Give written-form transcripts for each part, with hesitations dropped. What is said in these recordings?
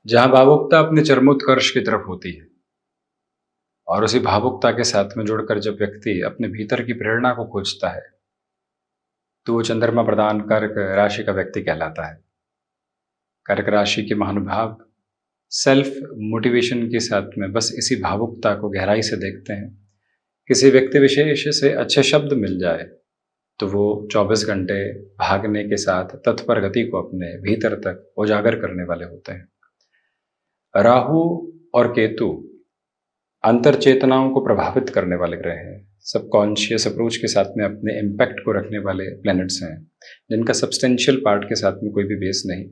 जहाँ भावुकता अपने चरमोत्कर्ष की तरफ होती है और उसी भावुकता के साथ में जुड़कर जब व्यक्ति अपने भीतर की प्रेरणा को खोजता है, तो वो चंद्रमा प्रदान कर्क राशि का व्यक्ति कहलाता है। कर्क राशि के महानुभाव सेल्फ मोटिवेशन के साथ में बस इसी भावुकता को गहराई से देखते हैं। किसी व्यक्ति विशेष से अच्छे शब्द मिल जाए तो वो 24 घंटे भागने के साथ तत्पर गति को अपने भीतर तक उजागर करने वाले होते हैं। राहु और केतु अंतर चेतनाओं को प्रभावित करने वाले ग्रह हैं। सबकॉन्शियस अप्रोच के साथ में अपने इम्पैक्ट को रखने वाले प्लैनेट्स हैं, जिनका सब्सटेंशियल पार्ट के साथ में कोई भी बेस नहीं।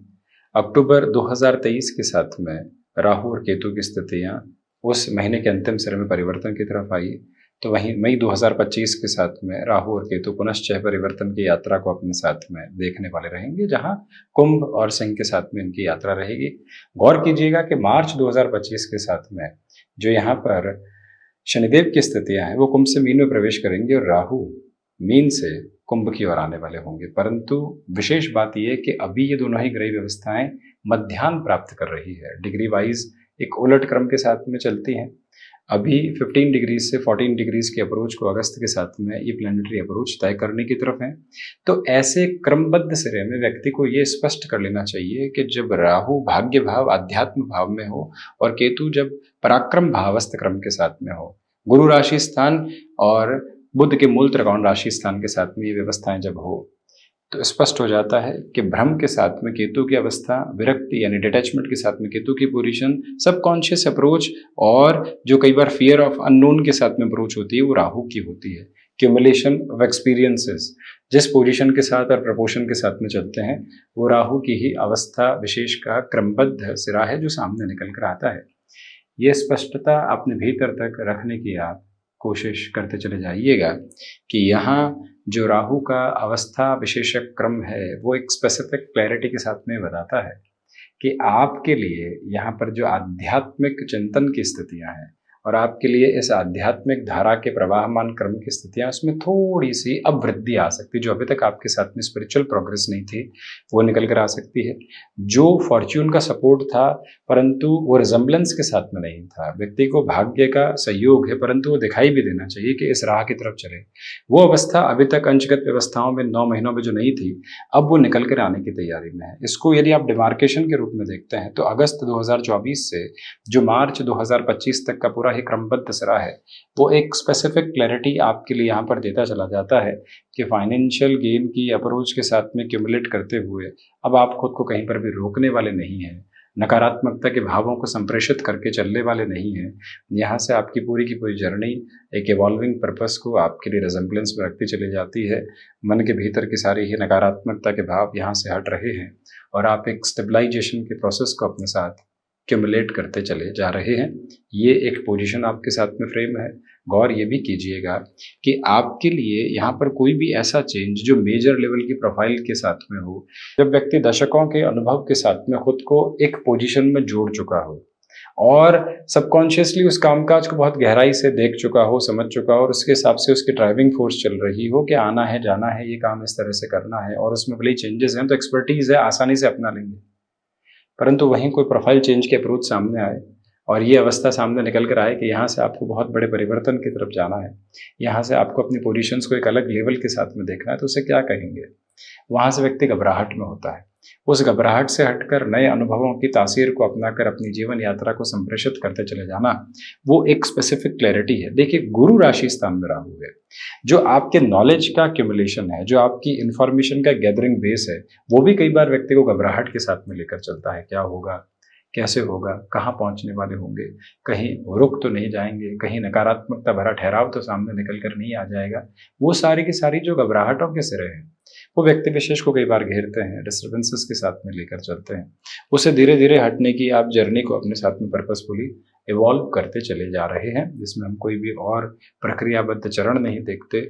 अक्टूबर 2023 के साथ में राहु और केतु की स्थितियाँ उस महीने के अंतिम सिरे में परिवर्तन की तरफ आई, तो वहीं मई 2025 के साथ में राहु और केतु पुनश्चय परिवर्तन की यात्रा को अपने साथ में देखने वाले रहेंगे, जहां कुंभ और सिंह के साथ में इनकी यात्रा रहेगी। गौर कीजिएगा कि मार्च 2025 के साथ में जो यहाँ पर शनिदेव की स्थितियां हैं वो कुंभ से मीन में प्रवेश करेंगे और राहु मीन से कुंभ की ओर आने वाले होंगे। परंतु विशेष बात यह कि अभी ये दोनों ही ग्रह व्यवस्थाएं मध्याह्न प्राप्त कर रही है, डिग्री वाइज एक उलट क्रम के साथ में चलती हैं। अभी 15 डिग्रीज से 14 डिग्रीज के अप्रोच को अगस्त के साथ में ये प्लैनेटरी अप्रोच तय करने की तरफ है। तो ऐसे क्रमबद्ध सिरे में व्यक्ति को ये स्पष्ट कर लेना चाहिए कि जब राहु भाग्य भाव अध्यात्म भाव में हो और केतु जब पराक्रम भावस्थ क्रम के साथ में हो, गुरु राशि स्थान और बुध के मूल त्रिकोण राशि स्थान के साथ में ये व्यवस्थाएं जब हो, तो स्पष्ट हो जाता है कि भ्रम के साथ में केतु की अवस्था, विरक्ति यानी डिटैचमेंट के साथ में केतु की पोजीशन, सबकॉन्शियस अप्रोच और जो कई बार फियर ऑफ अननोन के साथ में अप्रोच होती है वो राहु की होती है। क्यूमुलेशन ऑफ एक्सपीरियंसेस जिस पोजीशन के साथ और प्रपोर्शन के साथ में चलते हैं वो राहु की ही अवस्था विशेष का क्रमबद्ध सिरा है जो सामने निकल कर आता है। ये स्पष्टता अपने भीतर तक रखने की आप कोशिश करते चले जाइएगा कि यहाँ जो राहु का अवस्था विशेषक क्रम है वो एक स्पेसिफिक क्लैरिटी के साथ में बताता है कि आपके लिए यहाँ पर जो आध्यात्मिक चिंतन की स्थितियाँ हैं और आपके लिए इस आध्यात्मिक धारा के प्रवाहमान क्रम की स्थितियाँ, उसमें थोड़ी सी अवृद्धि आ सकती है। जो अभी तक आपके साथ में स्पिरिचुअल प्रोग्रेस नहीं थी वो निकल कर आ सकती है। जो फॉर्च्यून का सपोर्ट था परंतु वो रिजम्बलेंस के साथ में नहीं था, व्यक्ति को भाग्य का सहयोग है परंतु वो दिखाई भी देना चाहिए कि इस राह की तरफ चले, वो अवस्था अभी तक अंशगत व्यवस्थाओं में 9 महीनों में जो नहीं थी अब वो निकल कर आने की तैयारी में है। इसको यदि आप डिमार्केशन के रूप में देखते हैं तो अगस्त 2024 से जो मार्च 2025 तक का पूरा ही क्रमबद्ध सिरा है वो एक स्पेसिफिक क्लैरिटी आपके लिए यहाँ पर देता चला जाता है कि फाइनेंशियल गेन की अप्रोच के साथ में क्यूमुलेट करते हुए अब आप खुद को कहीं पर भी रोकने वाले नहीं हैं, नकारात्मकता के भावों को संप्रेषित करके चलने वाले नहीं हैं। यहाँ से आपकी की पूरी जर्नी एक इवॉल्विंग पर्पस को आपके लिए रिजेम्बलेंस में रखती चली जाती है। मन के भीतर की सारी ही नकारात्मकता के भाव यहाँ से हट रहे हैं और आप एक स्टेबलाइजेशन के प्रोसेस को अपने साथ क्यूमुलेट करते चले जा रहे हैं। ये एक पोजीशन आपके साथ में फ्रेम है। गौर ये भी कीजिएगा कि आपके लिए यहाँ पर कोई भी ऐसा चेंज जो मेजर लेवल की प्रोफाइल के साथ में हो, जब व्यक्ति दशकों के अनुभव के साथ में खुद को एक पोजीशन में जोड़ चुका हो और सबकॉन्शियसली उस कामकाज को बहुत गहराई से देख चुका हो, समझ चुका हो और उसके हिसाब से उसकी ड्राइविंग फोर्स चल रही हो कि आना है, जाना है, ये काम इस तरह से करना है और उसमें भले चेंजेस हैं तो एक्सपर्टीज है, आसानी से अपना लेंगे। परंतु वहीं कोई प्रोफाइल चेंज के अप्रोच सामने आए और ये अवस्था सामने निकल कर आए कि यहाँ से आपको बहुत बड़े परिवर्तन की तरफ जाना है, यहाँ से आपको अपनी पोजीशंस को एक अलग लेवल के साथ में देखना है, तो उसे क्या कहेंगे? वहाँ से व्यक्ति घबराहट में होता है। उस घबराहट से हटकर नए अनुभवों की तासीर को अपनाकर अपनी जीवन यात्रा को संप्रेषित करते चले जाना, वो एक स्पेसिफिक क्लैरिटी है। देखिए, गुरु राशि स्थान में राहु है, जो आपके नॉलेज का क्यूमुलेशन है, जो आपकी इंफॉर्मेशन का गैदरिंग बेस है, वो भी कई बार व्यक्ति को घबराहट के साथ में लेकर चलता है। क्या होगा, कैसे होगा, कहाँ पहुंचने वाले होंगे, कहीं रुक तो नहीं जाएंगे, कहीं नकारात्मकता भरा ठहराव तो सामने निकल कर नहीं आ जाएगा। वो सारी की सारी जो घबराहटों के सिरे हैं वो व्यक्ति विशेष को कई बार घेरते हैं, डिस्टर्बेंसेस के साथ में लेकर चलते हैं। उसे धीरे धीरे हटने की आप जर्नी को अपने साथ में पर्पसफुली इवॉल्व करते चले जा रहे हैं, जिसमें हम कोई भी और प्रक्रियाबद्ध चरण नहीं देखते।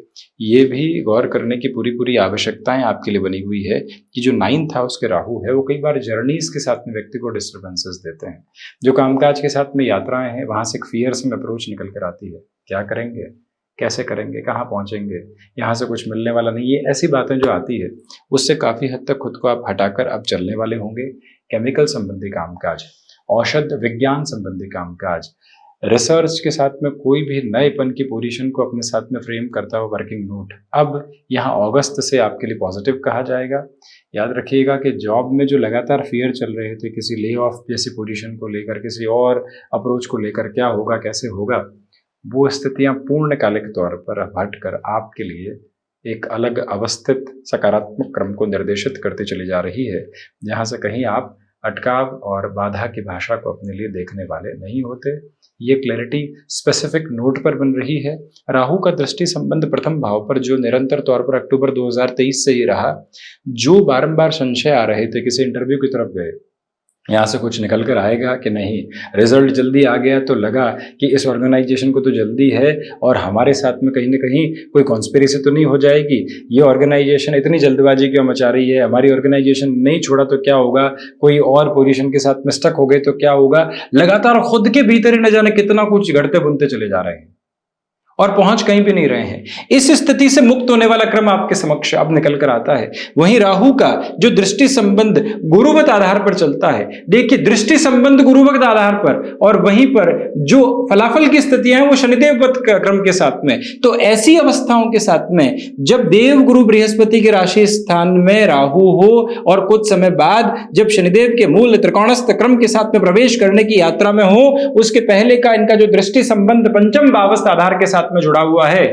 ये भी गौर करने की पूरी आवश्यकताएं आपके लिए बनी हुई है कि जो 9th हाउस के राहु है वो कई बार जर्नीज के साथ में व्यक्ति को डिस्टर्बेंसेस देते हैं। जो कामकाज के साथ में यात्राएं हैं वहां से एक फियरसम अप्रोच निकल कर आती है। क्या करेंगे, कैसे करेंगे, कहाँ पहुंचेंगे, यहाँ से कुछ मिलने वाला नहीं, ये ऐसी बातें जो आती है उससे काफ़ी हद तक खुद को आप हटाकर अब चलने वाले होंगे। केमिकल संबंधी कामकाज औषध विज्ञान संबंधी कामकाज, रिसर्च के साथ में कोई भी नएपन की पोजीशन को अपने साथ में फ्रेम करता हुआ वर्किंग नोट अब यहाँ अगस्त से आपके लिए पॉजिटिव कहा जाएगा। याद रखिएगा कि जॉब में जो लगातार फियर चल रहे थे किसी ले ऑफ जैसी पोजीशन को लेकर, किसी और अप्रोच को लेकर, क्या होगा कैसे होगा, वो स्थितियां पूर्णकालिक तौर पर अब हटकर आपके लिए एक अलग अवस्थित सकारात्मक क्रम को निर्देशित करती चली जा रही है, जहां से कहीं आप अटकाव और बाधा की भाषा को अपने लिए देखने वाले नहीं होते। ये क्लैरिटी स्पेसिफिक नोट पर बन रही है। राहु का दृष्टि संबंध प्रथम भाव पर जो निरंतर तौर पर अक्टूबर 2023 से ही रहा, जो बारंबार संशय आ रहे थे, किसी इंटरव्यू की तरफ गए, यहाँ से कुछ निकल कर आएगा कि नहीं, रिजल्ट जल्दी आ गया तो लगा कि इस ऑर्गेनाइजेशन को तो जल्दी है और हमारे साथ में कहीं ना कहीं कोई कॉन्स्पिरेसी तो नहीं हो जाएगी, ये ऑर्गेनाइजेशन इतनी जल्दबाजी क्यों मचा रही है, हमारी ऑर्गेनाइजेशन नहीं छोड़ा तो क्या होगा, कोई और पोजीशन के साथ में स्टक हो गए तो क्या होगा। लगातार खुद के भीतर ही न जाने कितना कुछ घड़ते बुनते चले जा रहे हैं और पहुंच कहीं भी नहीं रहे हैं। इस स्थिति से मुक्त होने वाला क्रम आपके समक्ष अब निकल कर आता है। वहीं राहु का जो दृष्टि संबंध गुरुवत आधार पर चलता है, देखिए दृष्टि संबंध गुरुवत आधार पर, और वहीं पर जो फलाफल की स्थितियां हैं वो शनिदेववत क्रम के साथ में। तो ऐसी अवस्थाओं के साथ में जब देव गुरु बृहस्पति के राशि स्थान में राहु हो और कुछ समय बाद जब शनिदेव के मूल त्रिकोणस्थ क्रम के साथ में प्रवेश करने की यात्रा में हो, उसके पहले का इनका जो दृष्टि संबंध पंचम भावस्थ आधार के साथ में जुड़ा हुआ है,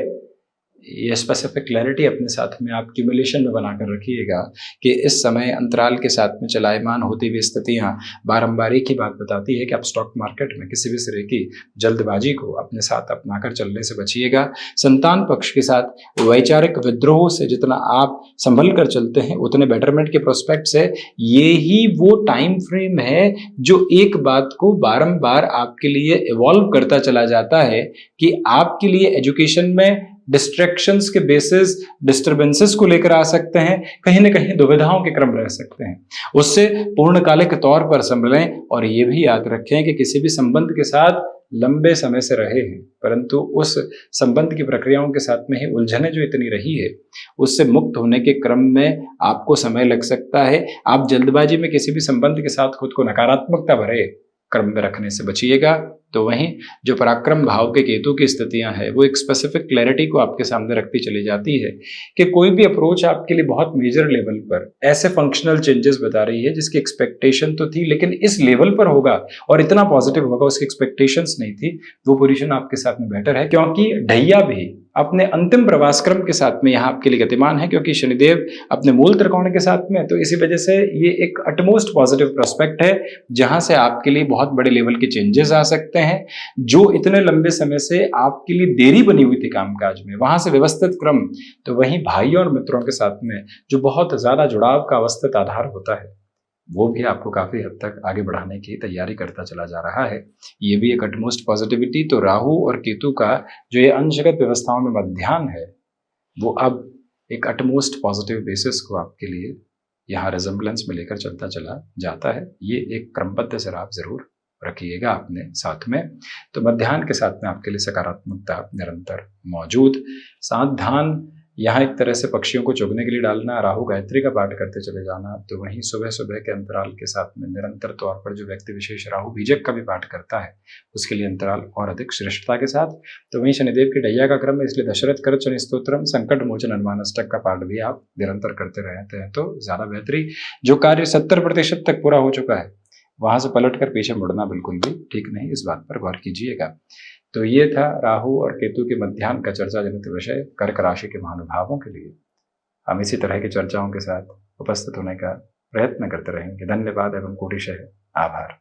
ये स्पेसिफिक क्लैरिटी अपने साथ में आप क्यूमुलेशन में बनाकर रखिएगा कि इस समय अंतराल के साथ में चलायमान होती हुई स्थितियां बारंबार एक ही बात बताती है कि आप स्टॉक मार्केट में किसी भी तरह की जल्दबाजी को अपने साथ अपनाकर चलने से बचिएगा। संतान पक्ष के साथ वैचारिक विद्रोह से जितना आप संभल कर चलते हैं उतने बेटरमेंट के प्रोस्पेक्ट से ये ही वो टाइम फ्रेम है जो एक बात को बारंबार आपके लिए इवॉल्व करता चला जाता है कि आपके लिए एजुकेशन में डिस्ट्रैक्शंस के बेसिस डिस्टरबेंसेस को लेकर आ सकते हैं, कहीं ना कहीं दुविधाओं के क्रम रह सकते हैं, उससे पूर्णकालिक तौर पर संभलें। और ये भी याद रखें कि किसी भी संबंध के साथ लंबे समय से रहे हैं परंतु उस संबंध की प्रक्रियाओं के साथ में ही उलझने जो इतनी रही है उससे मुक्त होने के क्रम में आपको समय लग सकता है। आप जल्दबाजी में किसी भी संबंध के साथ खुद को नकारात्मकता भरे क्रम में रखने से बचिएगा। तो वहीं जो पराक्रम भाव के केतु की स्थितियां हैं वो एक स्पेसिफिक क्लैरिटी को आपके सामने रखती चली जाती है कि कोई भी अप्रोच आपके लिए बहुत मेजर लेवल पर ऐसे फंक्शनल चेंजेस बता रही है जिसकी एक्सपेक्टेशन तो थी लेकिन इस लेवल पर होगा और इतना पॉजिटिव होगा उसकी एक्सपेक्टेशंस नहीं थी। वो पोजीशन आपके साथ में बेटर है क्योंकि ढैया भी अपने अंतिम प्रवास क्रम के साथ में यहाँ आपके लिए गतिमान है क्योंकि शनिदेव अपने मूल त्रिकोण के साथ में, तो इसी वजह से ये एक अटमोस्ट पॉजिटिव प्रोस्पेक्ट है जहां से आपके लिए बहुत बड़े लेवल के चेंजेस आ सकते हैं। जो इतने लंबे समय से आपके लिए देरी बनी हुई थी कामकाज में वहां से व्यवस्थित क्रम, तो वहीं भाइयों और मित्रों के साथ में जो बहुत ज्यादा जुड़ाव का अवस्थित आधार होता है वो भी आपको काफी हद तक आगे बढ़ाने की तैयारी करता चला जा रहा है। ये भी एक अटमोस्ट पॉजिटिविटी। तो राहु और केतु का जो ये अंशगत व्यवस्थाओं में मध्याह्न है वो अब एक अटमोस्ट पॉजिटिव बेसिस को आपके लिए यहाँ रिजम्बलेंस में लेकर चलता चला जाता है। ये एक क्रमबद्ध सर आप जरूर रखिएगा अपने साथ में। तो मध्याह्न के साथ में आपके लिए सकारात्मकता निरंतर मौजूद। सावधान यहाँ एक तरह से पक्षियों को चुगने के लिए डालना, राहु गायत्री का पाठ करते चले जाना। तो वहीं सुबह सुबह के अंतराल के साथ में निरंतर तौर पर जो व्यक्ति विशेष राहु बीजक का भी पाठ करता है उसके लिए अंतराल और अधिक श्रेष्ठता के साथ। तो वहीं शनिदेव की ढैया का क्रम है इसलिए दशरथ कर शनि स्तोत्रम संकट मोचन हनुमान अष्टक का पाठ भी आप निरंतर करते रहते हैं तो ज्यादा बेहतरी। जो कार्य 70% तक पूरा हो चुका है वहां से पलट कर पीछे मुड़ना बिल्कुल भी ठीक नहीं, इस बात पर गौर कीजिएगा। तो ये था राहु और केतु के मध्याह्न का चर्चा जनित विषय। कर्क राशि के महानुभावों के लिए हम इसी तरह की चर्चाओं के साथ उपस्थित होने का प्रयत्न करते रहेंगे। धन्यवाद एवं कोटिशः आभार।